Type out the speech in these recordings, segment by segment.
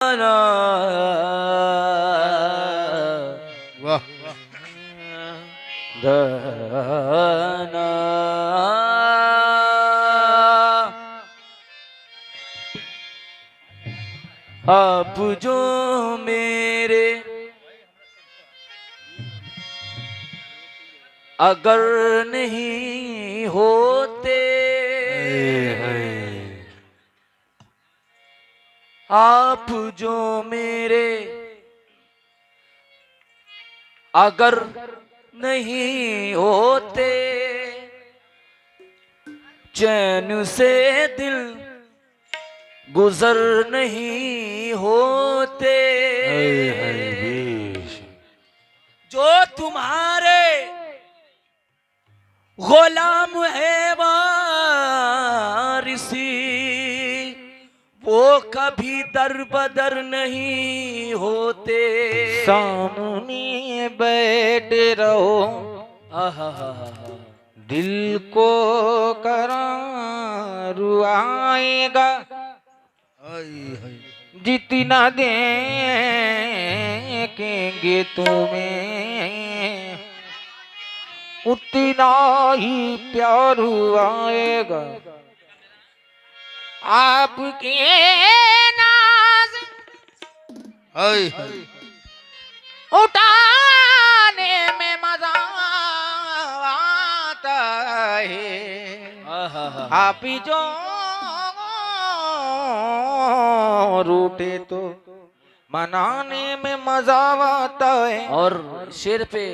वाह धना आप जो मेरे अगर नहीं होते, आप जो मेरे अगर नहीं होते, चैन से दिल गुजर नहीं होते। जो तुम्हारे गुलाम है वारिसी, वो कभी दर बदर नहीं होते। सामने बैठ रहो, दिल को करार आएगा। जितना देंगे तुम्हें उतना ही प्यार आएगा। आपके नाज उठाने में मजा आता है। आप जो रूठे तो मनाने में मजा आता है। और शेर पे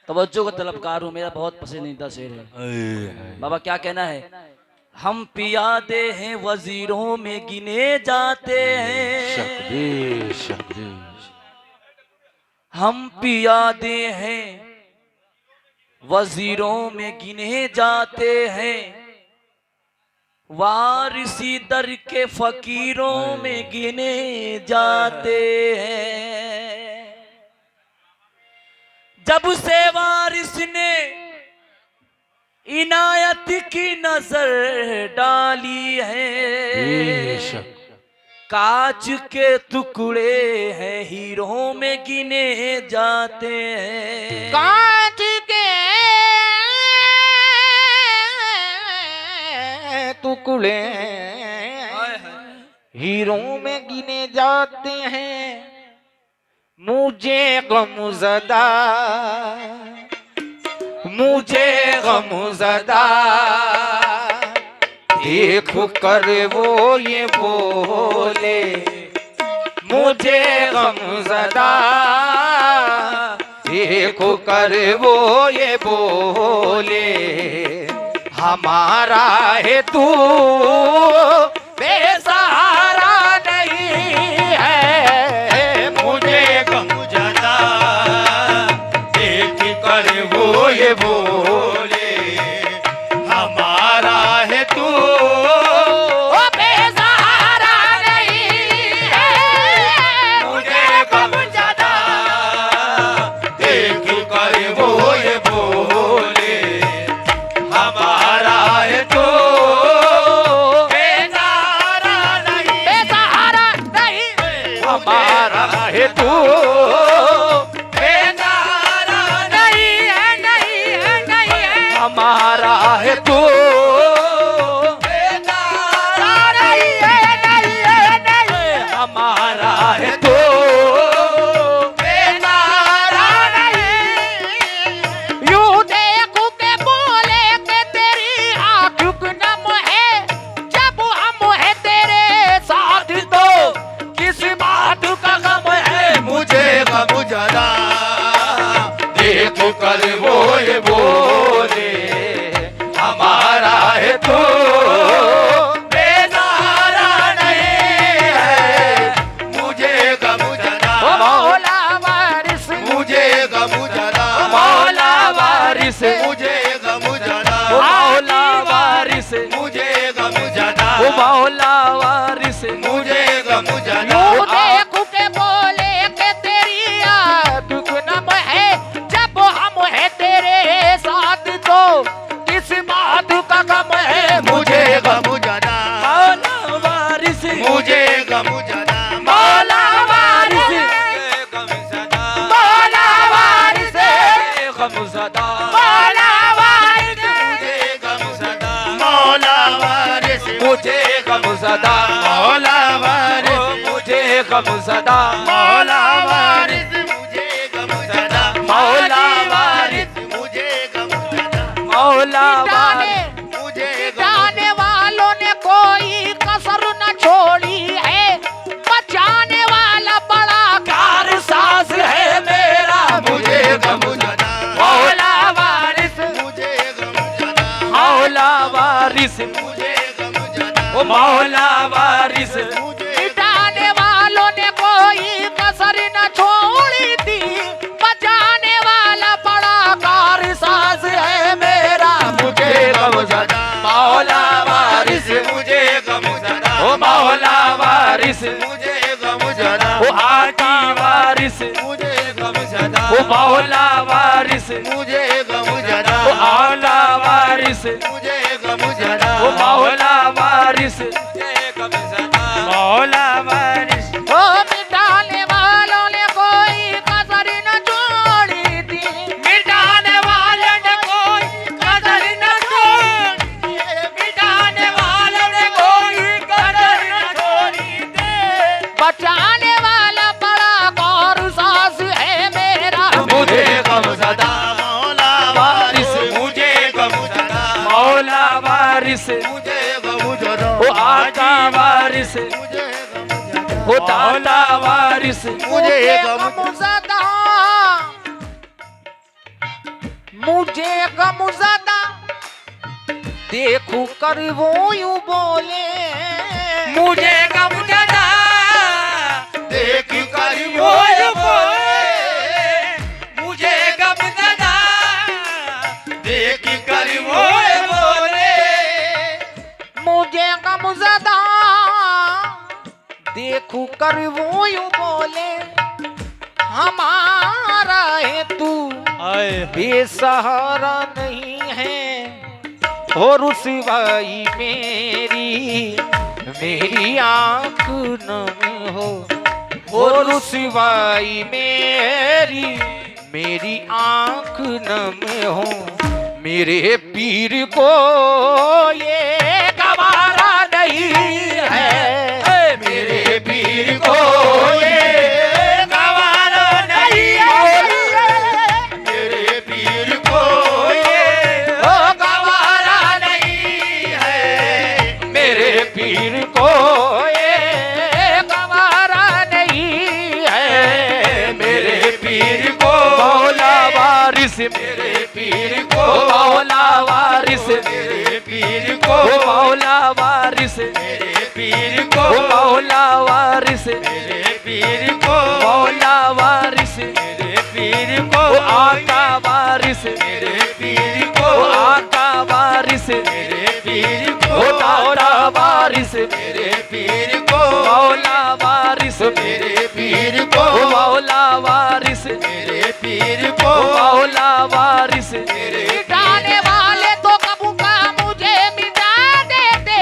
तवज्जो का तलबकार हूँ, मेरा बहुत पसंदीदा शेर है। बाबा क्या कहना है? हम पियादे हैं वजीरों में गिने जाते हैं, हम पियादे हैं वजीरों में गिने जाते हैं, वारिसी दर के फकीरों में गिने जाते हैं। जब से वारिस ने इनायत की नजर डाली है, कांच के टुकड़े हैं हीरों में गिने जाते हैं। कांच के टुकड़े हीरों में गिने जाते हैं। मुझे गमज़दा देख कर वो ये बोले, मुझे गमज़दा देख कर वो ये बोले, हमारा है तू बेसहारा नहीं है। मुझे गमज़दा देख कर वो ये बोले, हमारा है तू बेसहारा नहीं है। मुझे गमज़दा देख कर वो ये बोले, हमारा है तू बेसहारा नहीं, बेसहारा नहीं, हमारा है तू बेसहारा नहीं है, नहीं है, नहीं है, हमारा है तू बेसहारा नहीं है, नहीं है, नहीं, हमारा है तू बेसहारा नहीं। यूं देखो के बोले के तेरी आँख नम है, जब हम है तेरे साथ तो किस बात का गम है। मुझे गमज़दा देख कर वो ये बोले, हमारा है तू बेसहारा नहीं है। मुझे गमज़दा मौला वारिस, मुझे गमज़दा मौला वारिस, मुझे गमज़दा मौला वारिस, मुझे गमज़दा मौला वारिस, मुझे गमज़दा। देखो के बोले के तेरी याद नम है, जब हम है तेरे साथ तो किस बात का गम है। मुझे गमज़दा मौला वारिस, मुझे गम गम सदा, मौला वारिस मुझे गम सदा, मौला वारिस मुझे गम सदा, मौला वारिस मुझे गम मिटाने वालों ने कोई कसर न छोड़ी है, बचाने वाला बड़ा कारसाज है मेरा, मुझे गम सदा, मौला वारिस, मुझे गम सदा, मौला वारिस, मुझे गम सदा, ओ मौला वारिस, मिटाने वालों ने कोई कसर न छोड़ी थी, बचाने वाला बड़ा कारसाज है मेरा, मुझे गम सदा, मौला वारिस, मुझे गम सदा, ओ मौला वारिस, मुझे गम सदा, ओ आका वारिस, मुझे गम सदा, ओ मौला वारिस, मुझे गम सदा, ओ आला वारिस, मुझे गम सदा, ओ मौला वारिस, मौला वारिस, ओ मिटाने वालों ने कोई कसर न छोड़ी थी, मिटाने वाले ने कोई कदर न छोड़ी, मिटाने वाले ने कोई कदर न छोड़ी दे, बचाने वाला बड़ा कारसाज है मेरा, मुझे गम सदा, मौला वारिस, मुझे गम सदा, मौला वारिस, मुझे गम सदा, ओ आका वारिस, मुझे गम सदा, ओ मौला वारिस, मुझे गम गमज़दा, मुझे गमज़दा, देखू कर वो यूं बोले, मुझे गम सदा, देख कर वो बोले, मुझे गम सदा, देख कर वो बोले, मुझे गमज़दा, देखू कर वो यूं बोले, हमारा है तू बेसहारा नहीं है, और रुसवाई मेरी आंख नम हो, और रुसवाई मेरी आंख नम हो, मेरे पीर को ये गवारा नहीं है, मेरे पीर को ये गवारा नहीं है, मेरे पीर को ये ओ गवारा नहीं है, मेरे पीर को ये गवारा नहीं है, मेरे पीर को मौला वारिस, मेरे पीर को ओ मौला वारिस, मेरे पीर को ओ मौला वारिस, मेरे पीर को ओ मौला वारिस, मेरे पीर को मौला वारिस, मेरे पीर को ओ आका वारिस, मेरे पीर को ओ आका वारिस, मेरे पीर को ओ दाता वारिस, मेरे पीर को मौला वारिस, मेरे पीर को ओ मौला वारिस, मेरे पीर को ओ मौला वारिस, मिटाने वाले तो कबू का मुझे मिटा देते,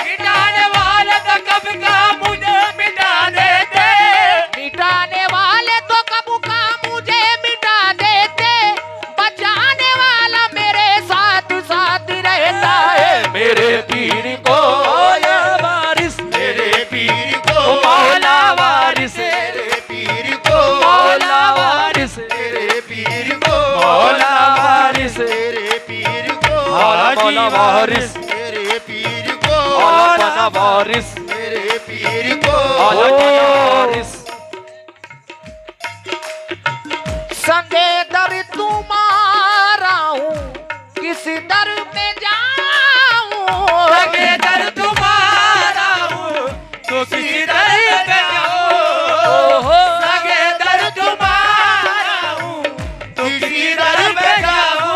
मिटाने वाला तो कब का मुझे मिटा देते, मिटाने वाले तो कबू का मुझे मिटा देते, बचाने वाला मेरे साथ साथ रहता है, मेरे पीर को मौला वारिस, मेरे पीर को ओ मौला वारिस, मेरे पीर को मौला वारिस, मेरे पीर को मौला वारिस, मेरे पीर को मौला वारिस, मेरे पीर को मौला वारिस, मेरे पीर को मौला वारिस, संगे दर तुम्हारा हूँ, किस दर में जाऊँ, लगे दर तुम्हारा हूँ, तो किसी दर पे जाओ, लगे दर तुम्हारा हूँ, तो किसी दर पे जाओ,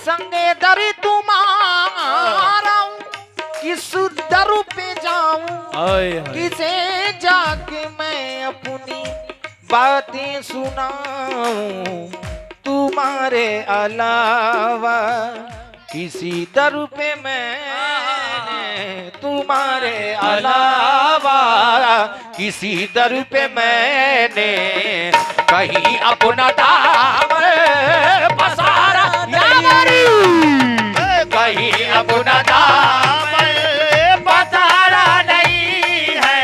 संगे दर तुम्हारा हूँ, किस दर पे जाऊँ, किसे जाके मैं अपनी बातें सुनाऊं, तुम्हारे अलावा किसी दर पे मैं, तुम्हारे अलावा किसी दर पे मैंने कहीं अपना दाम पसारा यावरी, कहीं अपना दाम पसारा नहीं है,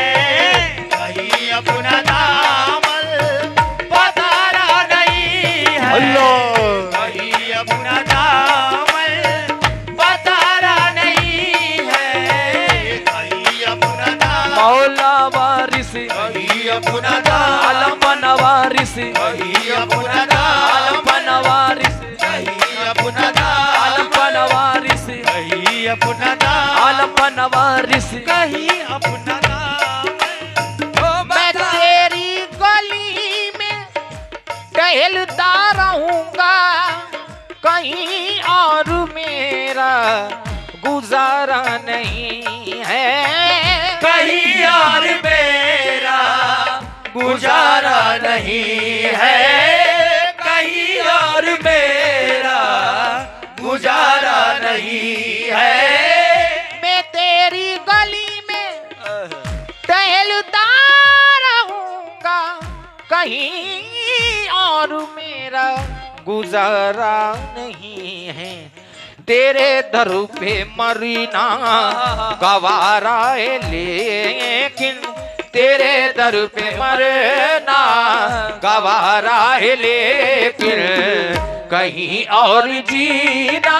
मौला वारिस वही अपना दाम, आलम नवारिस वही अपना दाम, आलम नवारिस वही अपना दाम, आलम नवारिस वही अपना दाम, आलम नवारिस कहीं अपना दाम। ओ मैं बता तेरी गली में टहलता रहूंगा, कहीं और मेरा गुजारा नहीं है। कहीं और मेरा गुजारा नहीं है, कहीं और मेरा गुजारा नहीं है। मैं तेरी गली में टहलता रहूंगा, कहीं और मेरा गुजारा नहीं है। तेरे दर पे मरना गवारा है, लेकिन तेरे दर पे मरना गवारा है, लेकिन कहीं और जीना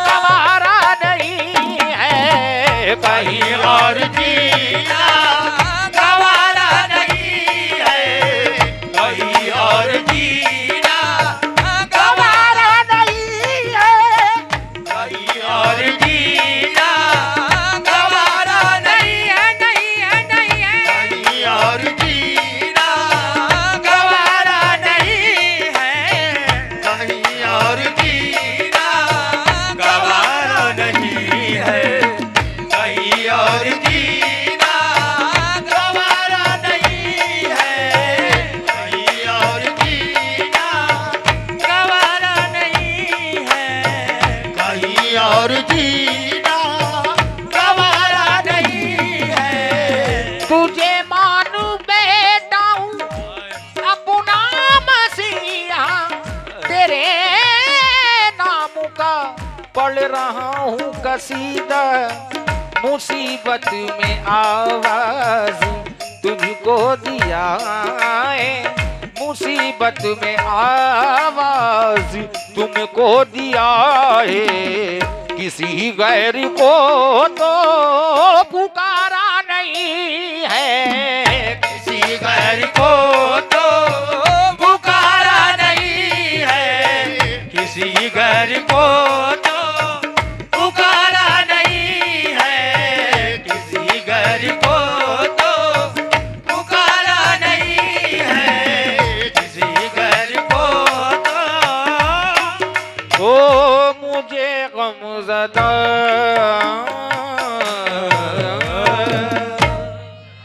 गवारा नहीं है। कहीं और जीना गवारा नहीं है, कहीं और जीना गवारा नहीं है। कहीं और जीना गवारा नहीं है, नहीं है, नहीं है। कहीं और जीना गवारा नहीं है, कहीं और जीना गवारा नहीं है, कहीं और जीना गवारा नहीं है, कहीं और जीना गवारा नहीं है, कहीं और जीना गवारा नहीं है। तुझे मानू बेटा हूँ अपना मसीहा, तेरे नाम का पढ़ रहा हूँ कसीदा। मुसीबत में आवाज तुझको दिया है, मुसीबत में आवाज तुमको दिया है। किसी गैर को तो पुकारा नहीं है। किसी गैर को तो पुकारा नहीं है, किसी गैर को तो पुकारा नहीं है, किसी गैर को तो पुकारा नहीं है, किसी गैर को तो तो मुझे गमज़दा